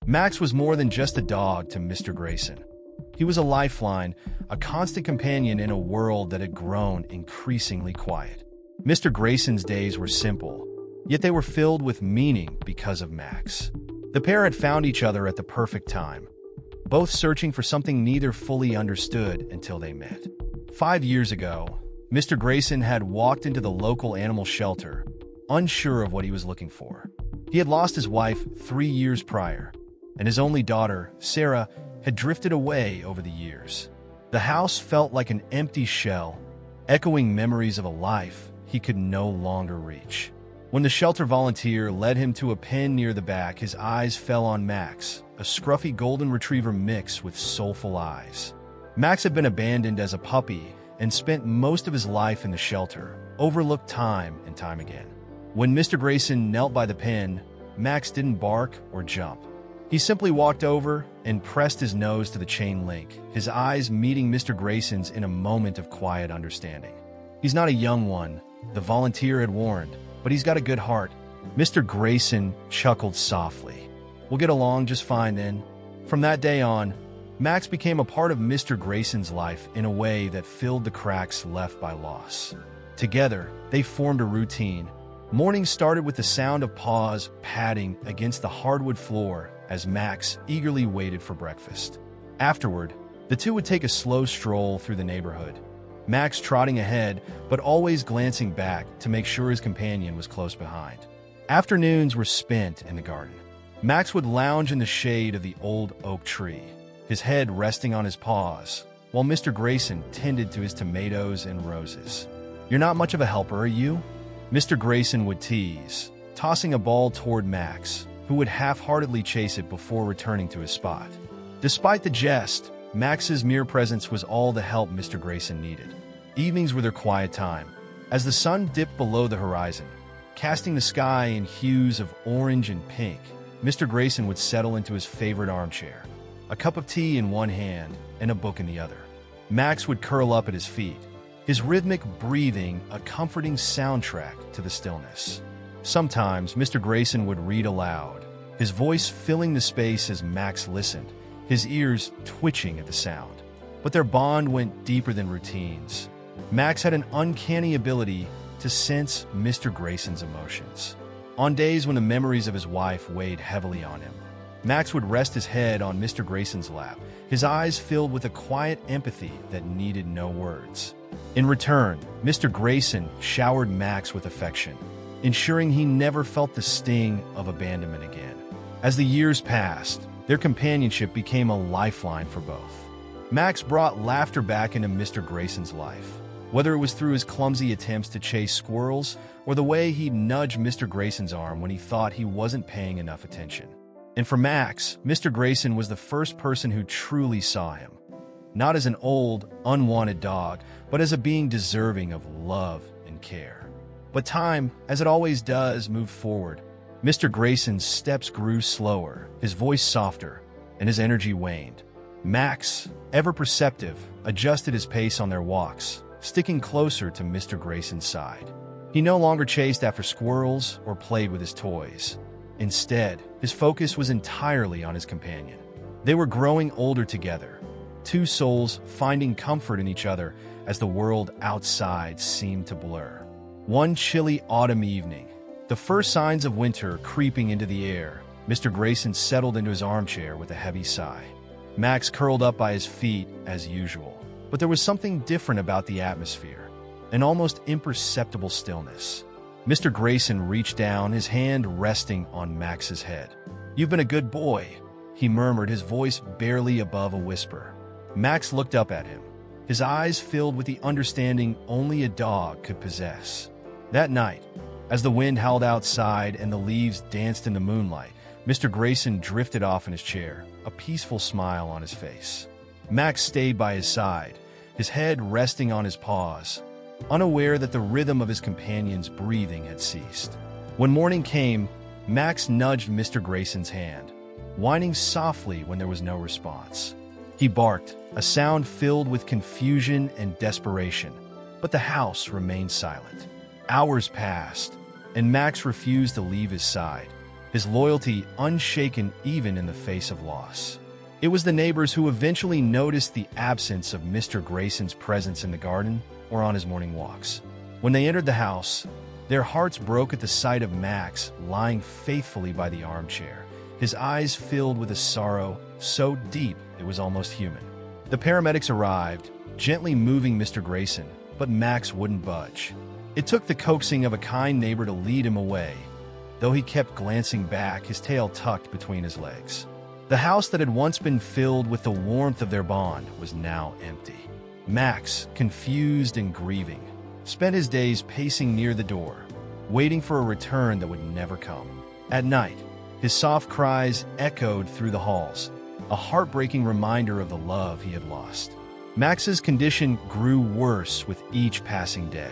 Max was more than just a dog to Mr. Grayson. He was a lifeline, a constant companion in a world that had grown increasingly quiet. Mr. Grayson's days were simple, yet they were filled with meaning because of Max. The pair had found each other at the perfect time, both searching for something neither fully understood until they met. 5 years ago, Mr. Grayson had walked into the local animal shelter, unsure of what he was looking for. He had lost his wife 3 years prior, and his only daughter, Sarah, had drifted away over the years. The house felt like an empty shell, echoing memories of a life he could no longer reach. When the shelter volunteer led him to a pen near the back, his eyes fell on Max, a scruffy golden retriever mix with soulful eyes. Max had been abandoned as a puppy and spent most of his life in the shelter, overlooked time and time again. When Mr. Grayson knelt by the pen, Max didn't bark or jump. He simply walked over and pressed his nose to the chain link, his eyes meeting Mr. Grayson's in a moment of quiet understanding. "He's not a young one," the volunteer had warned, "but he's got a good heart." Mr. Grayson chuckled softly. "We'll get along just fine then." From that day on, Max became a part of Mr. Grayson's life in a way that filled the cracks left by loss. Together, they formed a routine. Mornings started with the sound of Paws padding against the hardwood floor as Max eagerly waited for breakfast. Afterward, the two would take a slow stroll through the neighborhood, Max trotting ahead but always glancing back to make sure his companion was close behind. Afternoons were spent in the garden. Max would lounge in the shade of the old oak tree, his head resting on his paws, while Mr. Grayson tended to his tomatoes and roses. "You're not much of a helper, are you?" Mr. Grayson would tease, tossing a ball toward Max, who would half-heartedly chase it before returning to his spot. Despite the jest, Max's mere presence was all the help Mr. Grayson needed. Evenings were their quiet time. As the sun dipped below the horizon, casting the sky in hues of orange and pink, Mr. Grayson would settle into his favorite armchair, a cup of tea in one hand and a book in the other. Max would curl up at his feet, his rhythmic breathing a comforting soundtrack to the stillness. Sometimes Mr. Grayson would read aloud, his voice filling the space as Max listened, his ears twitching at the sound. But their bond went deeper than routines. Max had an uncanny ability to sense Mr. Grayson's emotions. On days when the memories of his wife weighed heavily on him, Max would rest his head on Mr. Grayson's lap, his eyes filled with a quiet empathy that needed no words. In return, Mr. Grayson showered Max with affection, ensuring he never felt the sting of abandonment again. As the years passed, their companionship became a lifeline for both. Max brought laughter back into Mr. Grayson's life, whether it was through his clumsy attempts to chase squirrels or the way he'd nudge Mr. Grayson's arm when he thought he wasn't paying enough attention. And for Max, Mr. Grayson was the first person who truly saw him, not as an old, unwanted dog, but as a being deserving of love and care. But time, as it always does, moved forward. Mr. Grayson's steps grew slower, his voice softer, and his energy waned. Max, ever perceptive, adjusted his pace on their walks, sticking closer to Mr. Grayson's side. He no longer chased after squirrels or played with his toys. Instead, his focus was entirely on his companion. They were growing older together, two souls finding comfort in each other as the world outside seemed to blur. One chilly autumn evening, the first signs of winter creeping into the air, Mr. Grayson settled into his armchair with a heavy sigh. Max curled up by his feet as usual, but there was something different about the atmosphere, an almost imperceptible stillness. Mr. Grayson reached down, his hand resting on Max's head. "You've been a good boy," he murmured, his voice barely above a whisper. Max looked up at him, his eyes filled with the understanding only a dog could possess. That night, as the wind howled outside and the leaves danced in the moonlight, Mr. Grayson drifted off in his chair, a peaceful smile on his face. Max stayed by his side, his head resting on his paws, unaware that the rhythm of his companion's breathing had ceased. When morning came, Max nudged Mr. Grayson's hand, whining softly when there was no response. He barked, a sound filled with confusion and desperation, but the house remained silent. Hours passed, and Max refused to leave his side. his loyalty unshaken even in the face of loss. It was the neighbors who eventually noticed the absence of Mr. Grayson's presence in the garden or on his morning walks. When they entered the house, their hearts broke at the sight of Max lying faithfully by the armchair, his eyes filled with a sorrow so deep it was almost human. The paramedics arrived, gently moving Mr. Grayson, but Max wouldn't budge. It took the coaxing of a kind neighbor to lead him away, though he kept glancing back, his tail tucked between his legs. The house that had once been filled with the warmth of their bond was now empty. Max, confused and grieving, spent his days pacing near the door, waiting for a return that would never come. At night, his soft cries echoed through the halls, a heartbreaking reminder of the love he had lost. Max's condition grew worse with each passing day.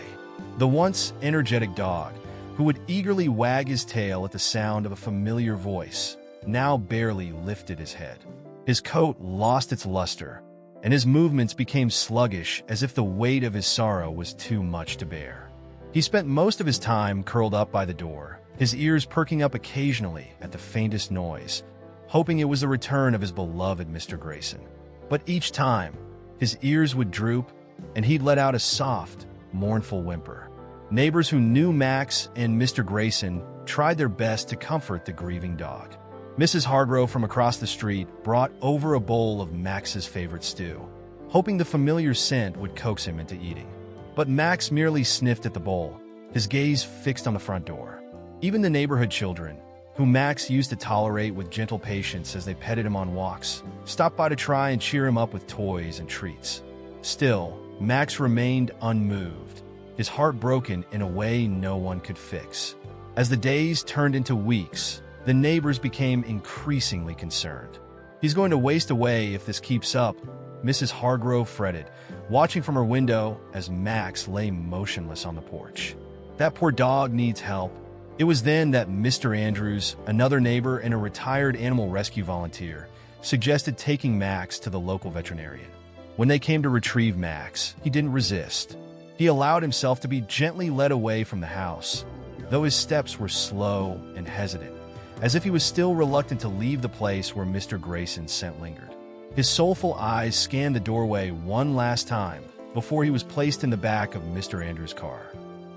The once energetic dog, who would eagerly wag his tail at the sound of a familiar voice, now barely lifted his head. His coat lost its luster, and his movements became sluggish as if the weight of his sorrow was too much to bear. He spent most of his time curled up by the door, his ears perking up occasionally at the faintest noise, hoping it was the return of his beloved Mr. Grayson. But each time, his ears would droop, and he'd let out a soft, mournful whimper. Neighbors who knew Max and Mr. Grayson tried their best to comfort the grieving dog. Mrs. Hargrove from across the street brought over a bowl of Max's favorite stew, hoping the familiar scent would coax him into eating. But Max merely sniffed at the bowl, his gaze fixed on the front door. Even the neighborhood children, who Max used to tolerate with gentle patience as they petted him on walks, stopped by to try and cheer him up with toys and treats. Still, Max remained unmoved, his heart broken in a way no one could fix. As the days turned into weeks, the neighbors became increasingly concerned. "He's going to waste away if this keeps up," Mrs. Hargrove fretted, watching from her window as Max lay motionless on the porch. "That poor dog needs help." It was then that Mr. Andrews, another neighbor and a retired animal rescue volunteer, suggested taking Max to the local veterinarian. When they came to retrieve Max, he didn't resist. He allowed himself to be gently led away from the house, though his steps were slow and hesitant, as if he was still reluctant to leave the place where Mr. Grayson's scent lingered. His soulful eyes scanned the doorway one last time before he was placed in the back of Mr. Andrews' car.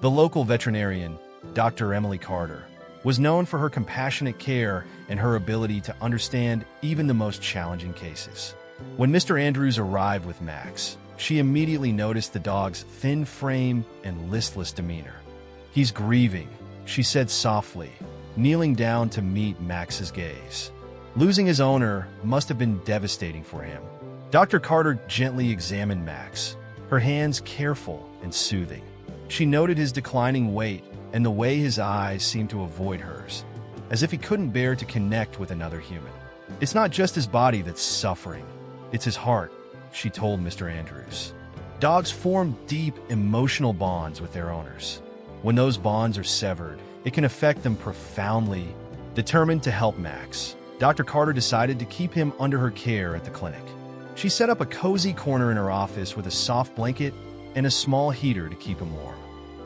The local veterinarian, Dr. Emily Carter, was known for her compassionate care and her ability to understand even the most challenging cases. When Mr. Andrews arrived with Max, she immediately noticed the dog's thin frame and listless demeanor. "He's grieving," she said softly, kneeling down to meet Max's gaze. Losing his owner must have been devastating for him. Dr. Carter gently examined Max, her hands careful and soothing. She noted his declining weight and the way his eyes seemed to avoid hers, as if he couldn't bear to connect with another human. "It's not just his body that's suffering, it's his heart," she told Mr. Andrews. Dogs form deep emotional bonds with their owners. When those bonds are severed, it can affect them profoundly. Determined to help Max, Dr. Carter decided to keep him under her care at the clinic. She set up a cozy corner in her office with a soft blanket and a small heater to keep him warm.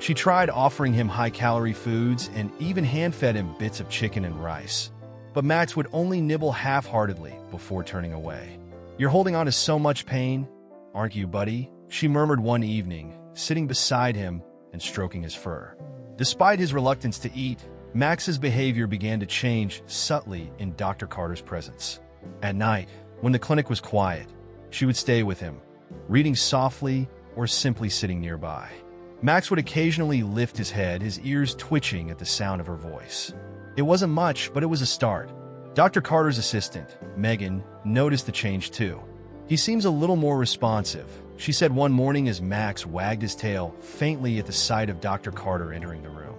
She tried offering him high-calorie foods and even hand-fed him bits of chicken and rice. But Max would only nibble half-heartedly before turning away. "You're holding on to so much pain, aren't you, buddy?" she murmured one evening, sitting beside him and stroking his fur. Despite his reluctance to eat, Max's behavior began to change subtly in Dr. Carter's presence. At night, when the clinic was quiet, she would stay with him, reading softly or simply sitting nearby. Max would occasionally lift his head, his ears twitching at the sound of her voice. It wasn't much, but it was a start. Dr. Carter's assistant, Megan, noticed the change too. "He seems a little more responsive," she said one morning as Max wagged his tail faintly at the sight of Dr. Carter entering the room.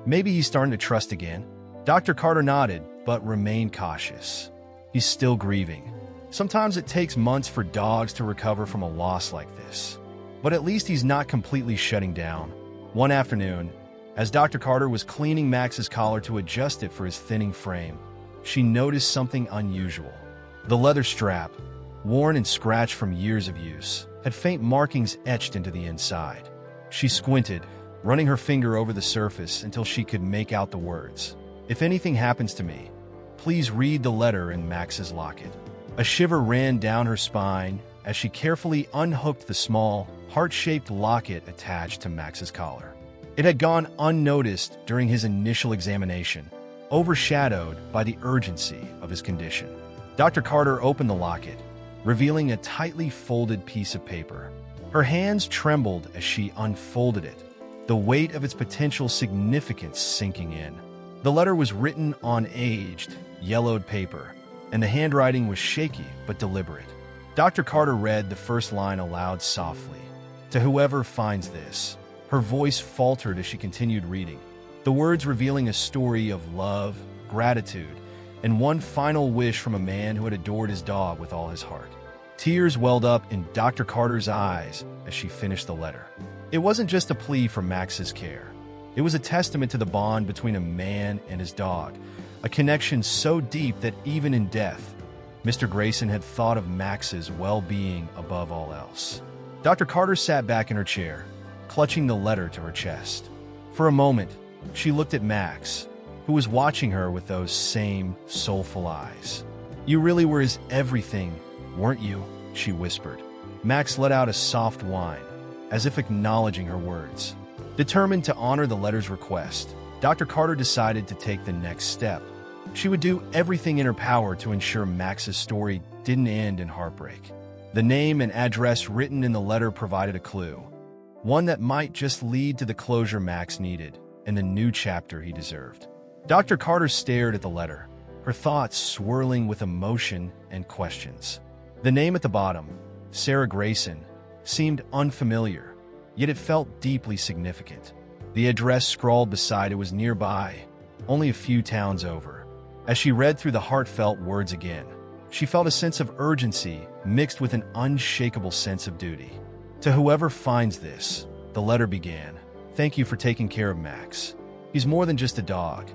"Maybe he's starting to trust again." Dr. Carter nodded, but remained cautious. "He's still grieving. Sometimes it takes months for dogs to recover from a loss like this. But at least he's not completely shutting down." One afternoon, as Dr. Carter was cleaning Max's collar to adjust it for his thinning frame, she noticed something unusual. The leather strap, worn and scratched from years of use, had faint markings etched into the inside. She squinted, running her finger over the surface until she could make out the words, If anything happens to me, please read the letter in Max's locket. A shiver ran down her spine as she carefully unhooked the small, heart-shaped locket attached to Max's collar. It had gone unnoticed during his initial examination, overshadowed by the urgency of his condition. Dr. Carter opened the locket, revealing a tightly folded piece of paper. Her hands trembled as she unfolded it, the weight of its potential significance sinking in. The letter was written on aged, yellowed paper, and the handwriting was shaky but deliberate. Dr. Carter read the first line aloud softly. To whoever finds this. Her voice faltered as she continued reading, the words revealing a story of love, gratitude, and one final wish from a man who had adored his dog with all his heart. Tears welled up in Dr. Carter's eyes as she finished the letter. It wasn't just a plea for Max's care. It was a testament to the bond between a man and his dog, a connection so deep that even in death, Mr. Grayson had thought of Max's well-being above all else. Dr. Carter sat back in her chair, clutching the letter to her chest. For a moment, she looked at Max, who was watching her with those same soulful eyes. "You really were his everything, weren't you?" she whispered. Max let out a soft whine, as if acknowledging her words. Determined to honor the letter's request, Dr. Carter decided to take the next step. She would do everything in her power to ensure Max's story didn't end in heartbreak. The name and address written in the letter provided a clue, one that might just lead to the closure Max needed and the new chapter he deserved. Dr. Carter stared at the letter, her thoughts swirling with emotion and questions. The name at the bottom, Sarah Grayson, seemed unfamiliar, yet it felt deeply significant. The address scrawled beside it was nearby, only a few towns over. As she read through the heartfelt words again, she felt a sense of urgency mixed with an unshakable sense of duty. To whoever finds this, the letter began, "Thank you for taking care of Max. He's more than just a dog.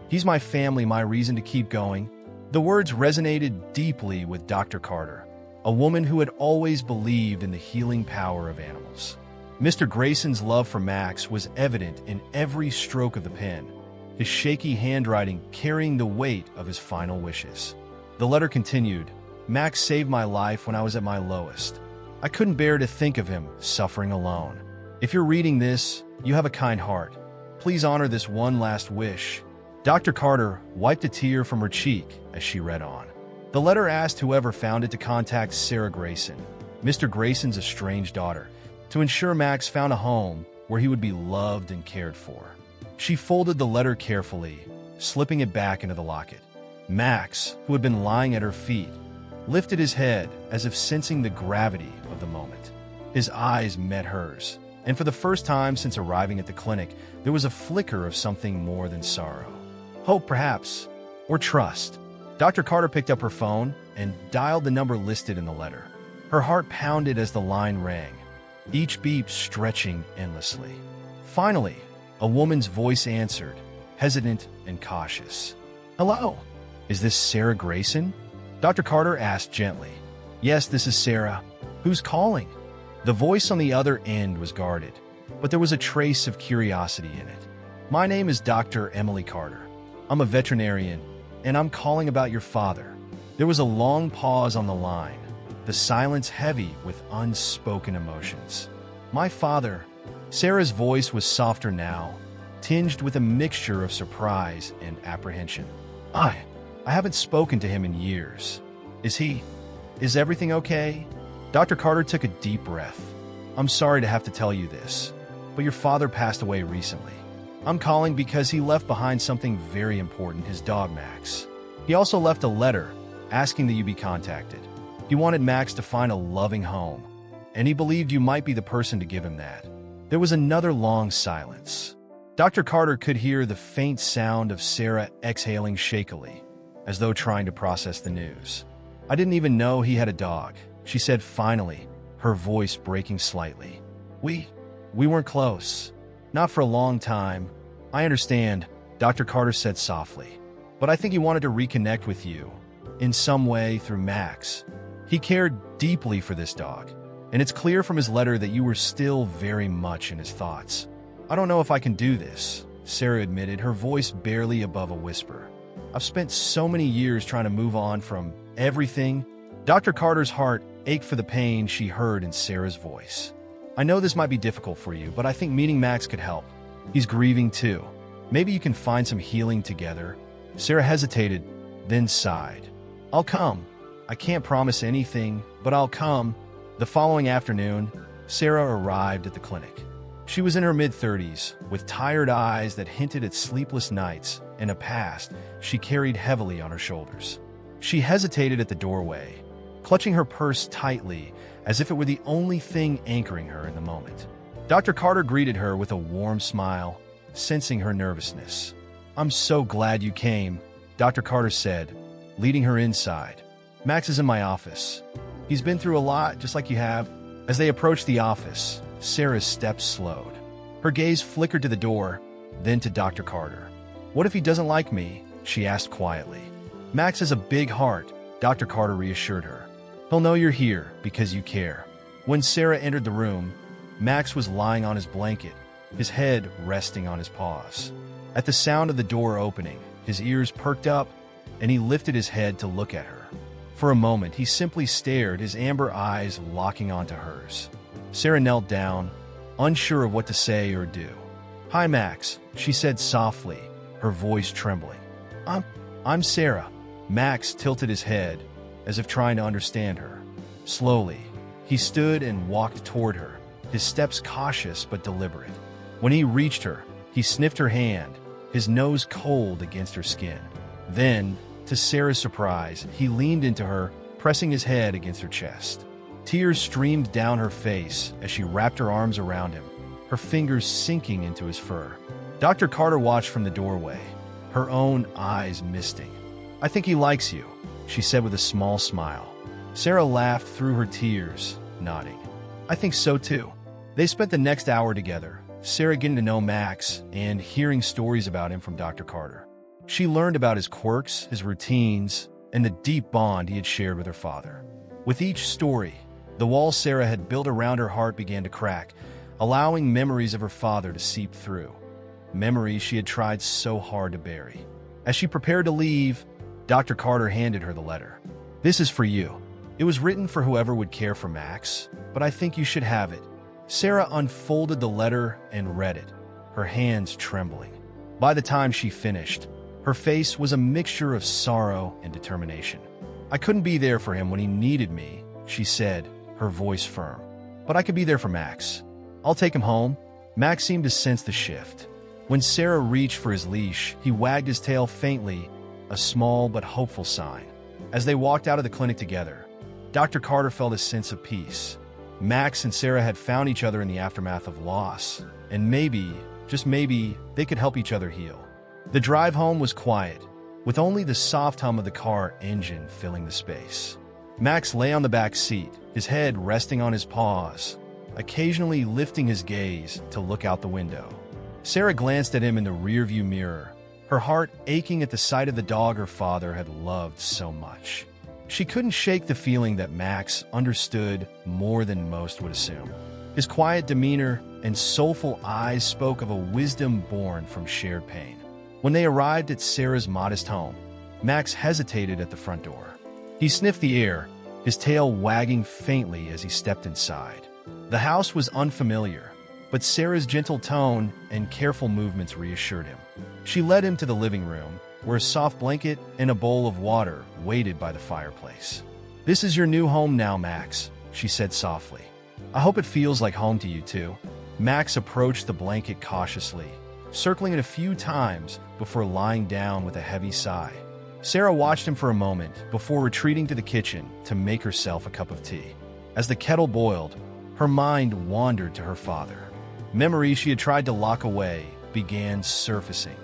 He's my family, my reason to keep going." The words resonated deeply with Dr. Carter, a woman who had always believed in the healing power of animals. Mr. Grayson's love for Max was evident in every stroke of the pen, his shaky handwriting carrying the weight of his final wishes. The letter continued, "Max saved my life when I was at my lowest. I couldn't bear to think of him suffering alone. If you're reading this, you have a kind heart. Please honor this one last wish." Dr. Carter wiped a tear from her cheek as she read on. The letter asked whoever found it to contact Sarah Grayson, Mr. Grayson's estranged daughter, to ensure Max found a home where he would be loved and cared for. She folded the letter carefully, slipping it back into the locket. Max, who had been lying at her feet, lifted his head as if sensing the gravity of the moment. His eyes met hers, and for the first time since arriving at the clinic, there was a flicker of something more than sorrow. Hope, perhaps, or trust. Dr. Carter picked up her phone and dialed the number listed in the letter. Her heart pounded as the line rang, each beep stretching endlessly. Finally, a woman's voice answered, hesitant and cautious. "Hello, is this Sarah Grayson?" Dr. Carter asked gently. "Yes, this is Sarah. Who's calling?" The voice on the other end was guarded, but there was a trace of curiosity in it. "My name is Dr. Emily Carter. I'm a veterinarian, and I'm calling about your father." There was a long pause on the line, the silence heavy with unspoken emotions. "My father." Sarah's voice was softer now, tinged with a mixture of surprise and apprehension. I haven't spoken to him in years. Is everything okay?" Dr. Carter took a deep breath. "I'm sorry to have to tell you this, but your father passed away recently. I'm calling because he left behind something very important, his dog Max. He also left a letter asking that you be contacted. He wanted Max to find a loving home, and he believed you might be the person to give him that." There was another long silence. Dr. Carter could hear the faint sound of Sarah exhaling shakily, as though trying to process the news. "I didn't even know he had a dog," she said finally, her voice breaking slightly. We weren't close. Not for a long time. I understand," Dr. Carter said softly. "But I think he wanted to reconnect with you, in some way through Max. He cared deeply for this dog, and it's clear from his letter that you were still very much in his thoughts." "I don't know if I can do this," Sarah admitted, her voice barely above a whisper. "I've spent so many years trying to move on from everything." Dr. Carter's heart ached for the pain she heard in Sarah's voice. "I know this might be difficult for you, but I think meeting Max could help. He's grieving too. Maybe you can find some healing together." Sarah hesitated, then sighed. "I'll come. I can't promise anything, but I'll come." The following afternoon, Sarah arrived at the clinic. She was in her mid-30s, with tired eyes that hinted at sleepless nights and a past she carried heavily on her shoulders. She hesitated at the doorway, clutching her purse tightly as if it were the only thing anchoring her in the moment. Dr. Carter greeted her with a warm smile, sensing her nervousness. "I'm so glad you came," Dr. Carter said, leading her inside. "Max is in my office. He's been through a lot, just like you have." As they approached the office, Sarah's steps slowed. Her gaze flickered to the door, then to Dr. Carter. "What if he doesn't like me?" she asked quietly. "Max has a big heart," Dr. Carter reassured her. "He'll know you're here because you care." When Sarah entered the room, Max was lying on his blanket, his head resting on his paws. At the sound of the door opening, his ears perked up, and he lifted his head to look at her. For a moment, he simply stared, his amber eyes locking onto hers. Sarah knelt down, unsure of what to say or do. "Hi, Max," she said softly, her voice trembling. I'm Sarah." Max tilted his head, as if trying to understand her. Slowly, he stood and walked toward her, his steps cautious but deliberate. When he reached her, he sniffed her hand, his nose cold against her skin. Then, to Sarah's surprise, he leaned into her, pressing his head against her chest. Tears streamed down her face as she wrapped her arms around him, her fingers sinking into his fur. Dr. Carter watched from the doorway, her own eyes misting. "I think he likes you," she said with a small smile. Sarah laughed through her tears, nodding. "I think so too." They spent the next hour together, Sarah getting to know Max and hearing stories about him from Dr. Carter. She learned about his quirks, his routines, and the deep bond he had shared with her father. With each story, the wall Sarah had built around her heart began to crack, allowing memories of her father to seep through. Memories she had tried so hard to bury. As she prepared to leave, Dr. Carter handed her the letter. "This is for you. It was written for whoever would care for Max, but I think you should have it." Sarah unfolded the letter and read it, her hands trembling. By the time she finished, her face was a mixture of sorrow and determination. "I couldn't be there for him when he needed me," she said, her voice firm. "But I could be there for Max. I'll take him home." Max seemed to sense the shift. When Sarah reached for his leash, he wagged his tail faintly, a small but hopeful sign. As they walked out of the clinic together, Dr. Carter felt a sense of peace. Max and Sarah had found each other in the aftermath of loss, and maybe, just maybe, they could help each other heal. The drive home was quiet, with only the soft hum of the car engine filling the space. Max lay on the back seat, his head resting on his paws, occasionally lifting his gaze to look out the window. Sarah glanced at him in the rearview mirror, her heart aching at the sight of the dog her father had loved so much. She couldn't shake the feeling that Max understood more than most would assume. His quiet demeanor and soulful eyes spoke of a wisdom born from shared pain. When they arrived at Sarah's modest home, Max hesitated at the front door. He sniffed the air, his tail wagging faintly as he stepped inside. The house was unfamiliar, but Sarah's gentle tone and careful movements reassured him. She led him to the living room, where a soft blanket and a bowl of water waited by the fireplace. "This is your new home now, Max," she said softly. "I hope it feels like home to you, too." Max approached the blanket cautiously, circling it a few times before lying down with a heavy sigh. Sarah watched him for a moment before retreating to the kitchen to make herself a cup of tea. As the kettle boiled, her mind wandered to her father. Memories she had tried to lock away began surfacing.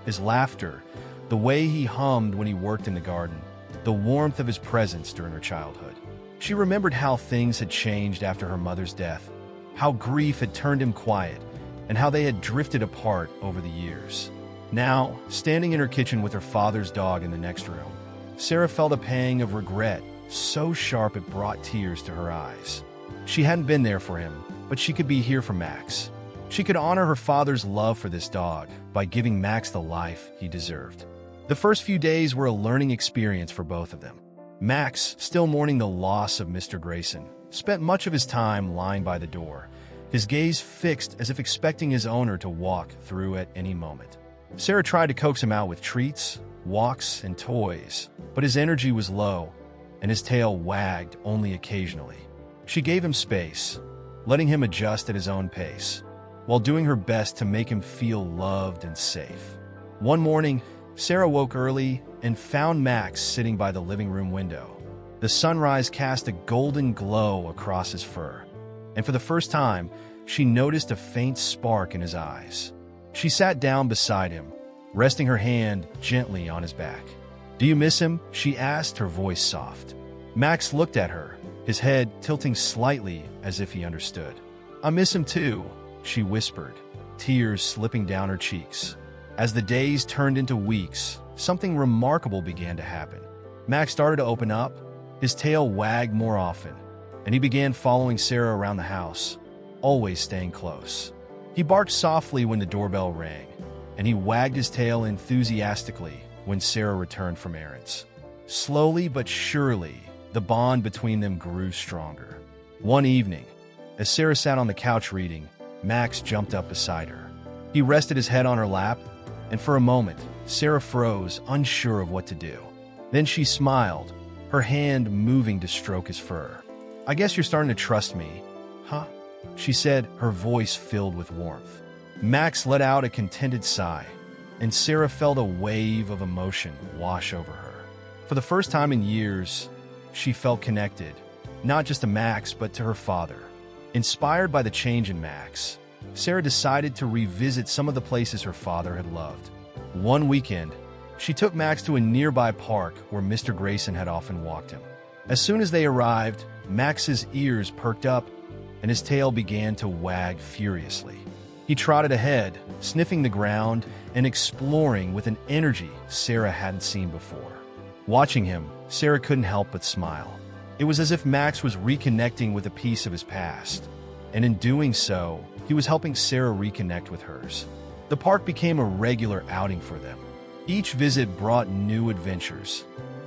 His laughter, the way he hummed when he worked in the garden, the warmth of his presence during her childhood. She remembered how things had changed after her mother's death, how grief had turned him quiet, and how they had drifted apart over the years. Now, standing in her kitchen with her father's dog in the next room, Sarah felt a pang of regret, so sharp it brought tears to her eyes. She hadn't been there for him, but she could be here for Max. She could honor her father's love for this dog by giving Max the life he deserved. The first few days were a learning experience for both of them. Max, still mourning the loss of Mr. Grayson, spent much of his time lying by the door, his gaze fixed as if expecting his owner to walk through at any moment. Sarah tried to coax him out with treats, walks, and toys, but his energy was low, and his tail wagged only occasionally. She gave him space, letting him adjust at his own pace, while doing her best to make him feel loved and safe. One morning, Sarah woke early and found Max sitting by the living room window. The sunrise cast a golden glow across his fur, and for the first time, she noticed a faint spark in his eyes. She sat down beside him, resting her hand gently on his back. "Do you miss him?" she asked, her voice soft. Max looked at her, his head tilting slightly as if he understood. "I miss him too," she whispered, tears slipping down her cheeks. As the days turned into weeks, something remarkable began to happen. Max started to open up, his tail wagged more often, and he began following Sarah around the house, always staying close. He barked softly when the doorbell rang, and he wagged his tail enthusiastically when Sarah returned from errands. Slowly but surely, the bond between them grew stronger. One evening, as Sarah sat on the couch reading, Max jumped up beside her. He rested his head on her lap, and for a moment, Sarah froze, unsure of what to do. Then she smiled, her hand moving to stroke his fur. "I guess you're starting to trust me, huh?" she said, her voice filled with warmth. Max let out a contented sigh, and Sarah felt a wave of emotion wash over her. For the first time in years, she felt connected, not just to Max, but to her father. Inspired by the change in Max, Sarah decided to revisit some of the places her father had loved. One weekend, she took Max to a nearby park where Mr. Grayson had often walked him. As soon as they arrived, Max's ears perked up and his tail began to wag furiously. He trotted ahead, sniffing the ground and exploring with an energy Sarah hadn't seen before. Watching him, Sarah couldn't help but smile. It was as if Max was reconnecting with a piece of his past, and in doing so, he was helping Sarah reconnect with hers. The park became a regular outing for them. Each visit brought new adventures.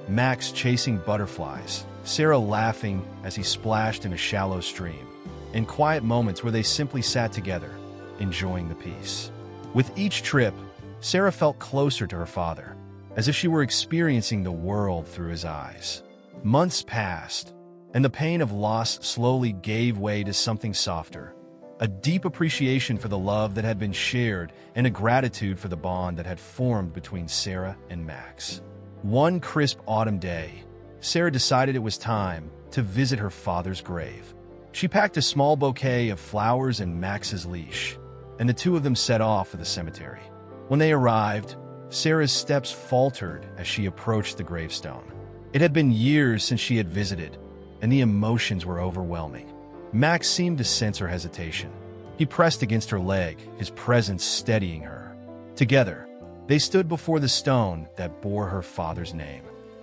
Max chasing butterflies, Sarah laughing as he splashed in a shallow stream, and quiet moments where they simply sat together, enjoying the peace. With each trip, Sarah felt closer to her father, as if she were experiencing the world through his eyes. Months passed, and the pain of loss slowly gave way to something softer, a deep appreciation for the love that had been shared and a gratitude for the bond that had formed between Sarah and Max. One crisp autumn day, Sarah decided it was time to visit her father's grave. She packed a small bouquet of flowers and Max's leash, and the two of them set off for the cemetery. When they arrived, Sarah's steps faltered as she approached the gravestone. It had been years since she had visited, and the emotions were overwhelming. Max seemed to sense her hesitation. He pressed against her leg, his presence steadying her. Together, they stood before the stone that bore her father's name.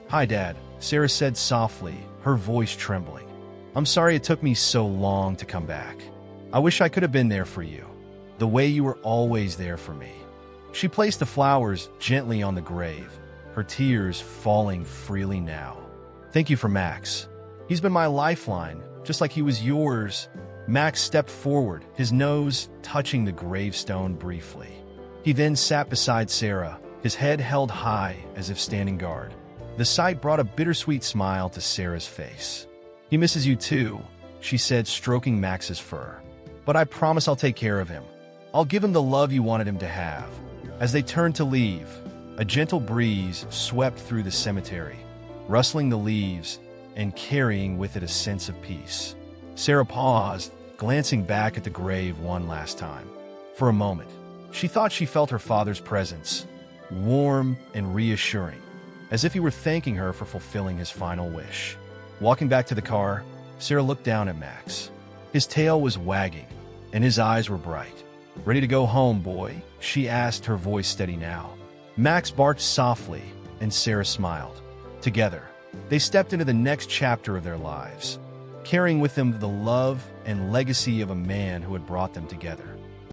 "Hi, Dad," Sarah said softly, her voice trembling. "I'm sorry it took me so long to come back. I wish I could have been there for you, the way you were always there for me." She placed the flowers gently on the grave, her tears falling freely now. "Thank you for Max. He's been my lifeline, just like he was yours." Max stepped forward, his nose touching the gravestone briefly. He then sat beside Sarah, his head held high as if standing guard. The sight brought a bittersweet smile to Sarah's face. "He misses you too," she said, stroking Max's fur. "But I promise I'll take care of him. I'll give him the love you wanted him to have." As they turned to leave, a gentle breeze swept through the cemetery, rustling the leaves and carrying with it a sense of peace. Sarah paused, glancing back at the grave one last time. For a moment, she thought she felt her father's presence, warm and reassuring, as if he were thanking her for fulfilling his final wish. Walking back to the car, Sarah looked down at Max. His tail was wagging, and his eyes were bright. "Ready to go home, boy?" she asked, her voice steady now. Max barked softly, and Sarah smiled. Together, they stepped into the next chapter of their lives, carrying with them the love and legacy of a man who had brought them together.